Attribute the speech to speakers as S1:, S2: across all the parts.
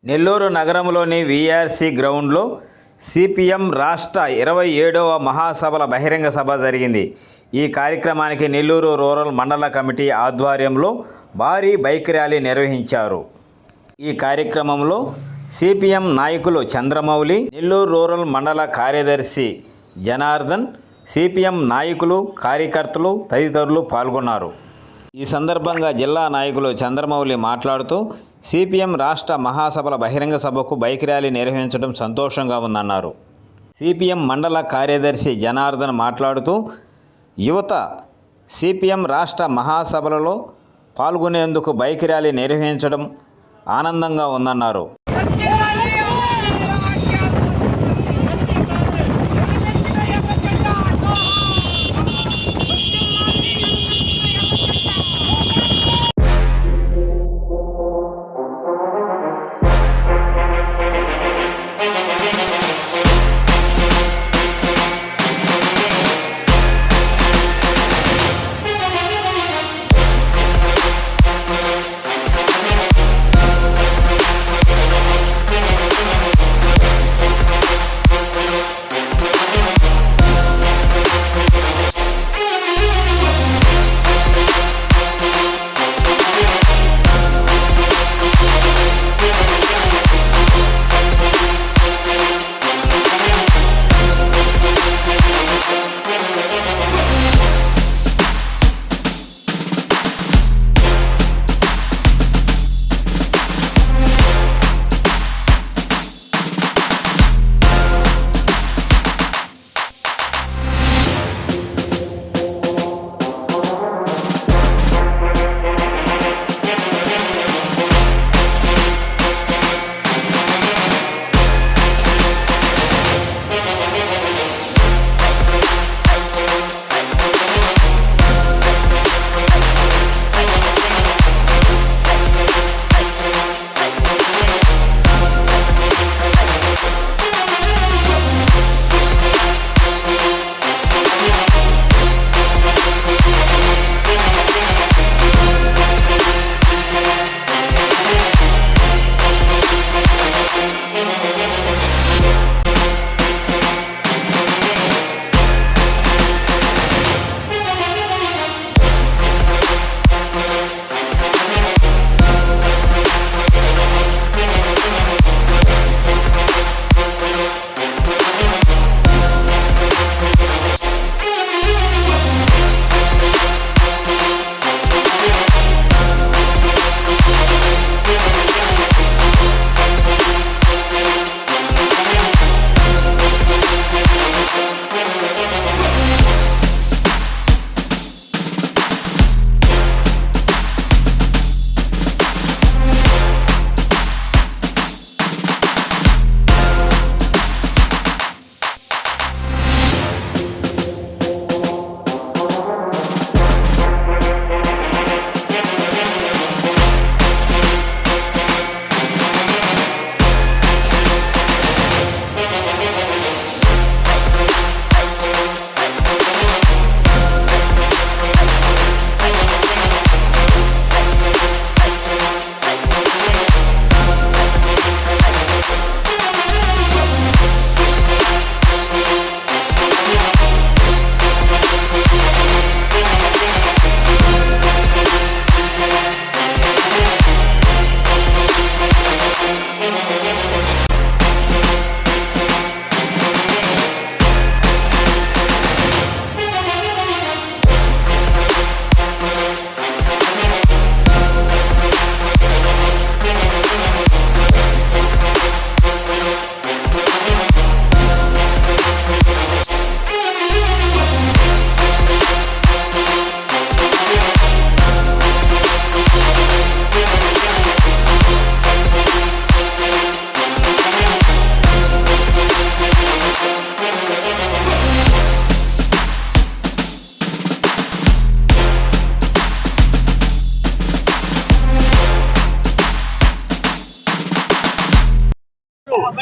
S1: నెల్లూరు నగరంలోని వీఆర్సీ గ్రౌండ్లో సిపిఎం రాష్ట్ర 27వ మహాసభల బహిరంగ సభ జరిగింది. ఈ కార్యక్రమానికి నెల్లూరు రూరల్ మండల కమిటీ ఆధ్వర్యంలో భారీ బైక్ ర్యాలీ నిర్వహించారు. ఈ కార్యక్రమంలో సిపిఎం నాయకులు చంద్రమౌళి, నెల్లూరు రూరల్ మండల కార్యదర్శి జనార్దన్, సిపిఎం నాయకులు, కార్యకర్తలు తదితరులు పాల్గొన్నారు. ఈ సందర్భంగా జిల్లా నాయకులు చంద్రమౌళి మాట్లాడుతూ సిపిఎం రాష్ట్ర మహాసభల బహిరంగ సభకు బైక్ ర్యాలీ నిర్వహించడం సంతోషంగా ఉందన్నారు. సిపిఎం మండల కార్యదర్శి జనార్దన్ మాట్లాడుతూ యువత సిపిఎం రాష్ట్ర మహాసభలలో పాల్గొనేందుకు బైక్ ర్యాలీ నిర్వహించడం ఆనందంగా ఉందన్నారు.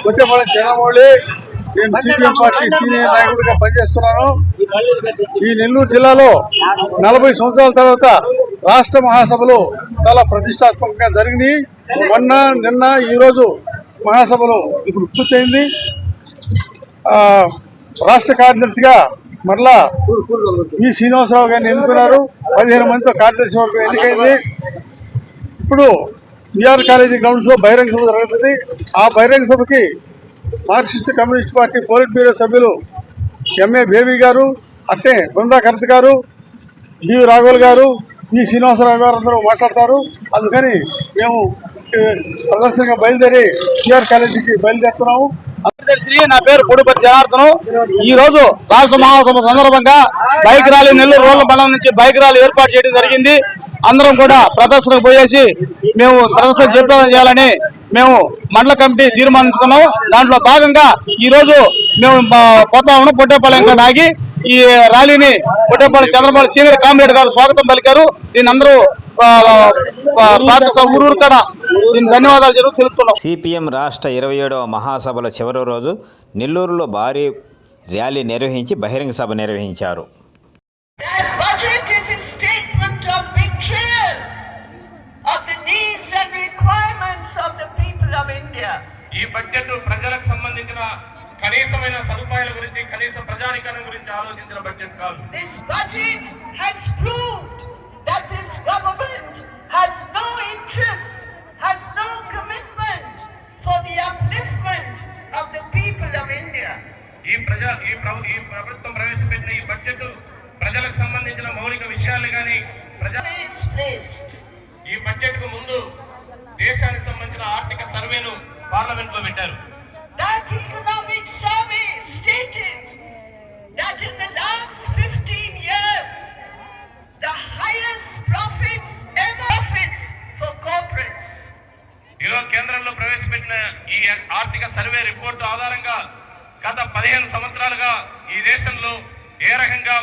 S2: కొట్టేపల్లి జనమౌళి, నేను సిపిఎం పార్టీ సీనియర్ నాయకుడిగా పనిచేస్తున్నాను. ఈ నెల్లూరు జిల్లాలో 40 సంవత్సరాల తర్వాత రాష్ట్ర మహాసభలు చాలా ప్రతిష్టాత్మకంగా జరిగినాయి. మొన్న నిన్న ఈరోజు మహాసభలో ఇప్పుడు పూర్తయింది. రాష్ట్ర కార్యదర్శిగా మరలా ఈ శ్రీనివాసరావు గారిని ఎన్నుకున్నారు. 15 మందితో కార్యదర్శి వర్గం ఎన్నికైంది. ఇప్పుడు ఈఆర్ కాలేజీ గ్రౌండ్స్ లో బహిరంగ సభ జరుగుతుంది. ఆ బహిరంగ సభకి Marxist communist party polit bureau సభ్యులు ఎంఏ బేబీ గారు, అట్టే బృందా కర్త గారు, బివి రాఘవల్ గారు, ఈ శ్రీనివాసరావు గారు అందరూ మాట్లాడతారు. అందుకని మేము ప్రదర్శనగా బయలుదేరి ఈఆర్ కాలేజీకి బయలుదేరుతున్నాము.
S3: నా పేరు పొడిపతి జనార్దనం. ఈ రోజు రాష్ట్ర మహాసభ సందర్భంగా బైక్ ర్యాలీ నెల్లూరు రోడ్ల మండలం నుంచి బైక్ ర్యాలీ ఏర్పాటు చేయడం జరిగింది. అందరం కూడా ప్రదర్శనకు పోయేసి మేము ప్రదర్శన జయప్రదం చేయాలని మేము మండల కమిటీ తీర్మానించుకున్నాం. దాంట్లో భాగంగా ఈ రోజు మేము పోతా ఉన్నాం. పొట్టేపాలెం ఆగి ఈ ర్యాలీని పొట్టేపాలెం చంద్రబాబు సీనియర్ కామ్రేడ్ గారు స్వాగతం పలికారు. దీని అందరూ ఊరూరు కడ దీని ధన్యవాదాలు తెలుపుతున్నాం.
S1: సిపిఎం రాష్ట్ర 27వ మహాసభల చివరి రోజు నెల్లూరులో భారీ ర్యాలీ నిర్వహించి బహిరంగ సభ నిర్వహించారు.
S4: That budget is a statement of betrayal of the needs and requirements of the people of India.
S5: ఈ బడ్జెట్ ప్రజలకు సంబంధించిన కనీసమైన సదుపాయాల గురించి, కనీస ప్రజానికరణ గురించి ఆలోచించిన బడ్జెట్ కాదు.
S4: This budget has proved that this government has no interest, has no commitment for the upliftment of the people of India.
S5: ఈ ప్రభుత్వం ప్రవేశపెట్టిన ఈ బడ్జెట్ ప్రజలకు సంబంధించిన మౌలిక విషయాలు కానీ
S4: Is placed.
S5: ఈ బడ్జెట్ కు ముందు దేశానికి సంబంధించిన ఆర్థిక సర్వేను పార్లమెంట్ లో పెట్టారు.
S4: That economic survey stated that in the last 15 years, the highest profits for corporates.
S5: ఈరోజు కేంద్రంలో ప్రవేశపెట్టిన ఈ ఆర్థిక సర్వే రిపోర్టు ఆధారంగా గత 15 సంవత్సరాలుగా ఈ దేశంలో ఏ రకంగా